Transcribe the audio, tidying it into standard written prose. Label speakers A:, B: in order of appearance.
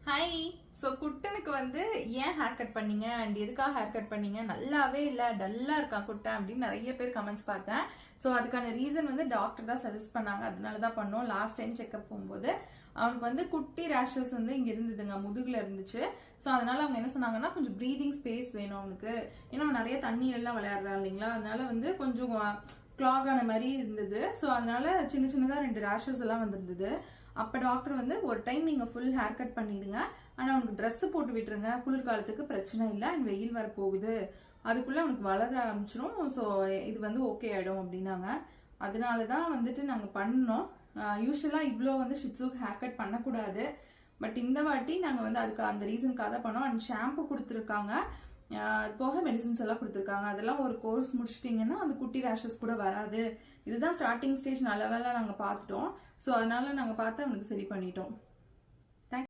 A: Hi. So குட்டனுக்கு வந்து ஏன் hair cut பண்ணீங்க அண்ட் எதுக்காக ஹேர் கட் பண்ணீங்க, நல்லாவே இல்லை, டல்லாக இருக்கா குட்டன் அப்படின்னு நிறைய பேர் கமெண்ட்ஸ் பார்த்தேன். ஸோ அதுக்கான ரீசன் வந்து டாக்டர் தான் சஜஸ்ட் பண்ணாங்க, அதனால தான் பண்ணோம். லாஸ்ட் டைம் செக்அப் போகும்போது அவனுக்கு வந்து குட்டி ரேஷஸ் வந்து இங்கே இருந்ததுங்க, முதுகில் இருந்துச்சு. ஸோ அதனால அவங்க என்ன சொன்னாங்கன்னா, கொஞ்சம் ப்ரீதிங் ஸ்பேஸ் வேணும் அவனுக்கு, ஏன்னா அவன் நிறைய தண்ணியெல்லாம் விளையாடுறான் இல்லைங்களா, அதனால வந்து கொஞ்சம் கிளாக் ஆன மாதிரி இருந்தது. ஸோ அதனால சின்ன சின்னதாக 2 ரேஷஸ் எல்லாம் வந்துருந்தது. அப்போ டாக்டர் வந்து ஒரு டைம் நீங்கள் ஃபுல் ஹேர் கட் பண்ணிடுங்க, ஆனால் அவனுக்கு ட்ரெஸ்ஸு போட்டு விட்டுருங்க, குளிர்காலத்துக்கு பிரச்சனை இல்லை, அண்ட் வெயில் வர போகுது, அதுக்குள்ளே அவனுக்கு வளர ஆரம்பிச்சிடும், ஸோ இது வந்து ஓகே ஆகிடும் அப்படின்னாங்க. அதனால தான் வந்துட்டு நாங்கள் பண்ணோம். யூஸ்வலாக இவ்வளோ வந்து ஷிட்ஸுக்கு ஹேர் கட் பண்ணக்கூடாது, பட் இந்த வாட்டி நாங்கள் வந்து அதுக்கு அந்த ரீசனுக்காக தான் பண்ணோம். அண்ட் ஷாம்பு கொடுத்துருக்காங்க, போக மெடிசின்ஸ் எல்லாம் கொடுத்துருக்காங்க. அதெல்லாம் ஒரு கோர்ஸ் முடிச்சிட்டிங்கன்னா அந்த குட்டி ரேஷஸ் கூட வராது. இதுதான் ஸ்டார்டிங் ஸ்டேஜ், நல்ல வேலை நாங்கள் பார்த்துட்டோம். ஸோ அதனால நாங்கள் பார்த்து அவனுக்கு சரி பண்ணிட்டோம்.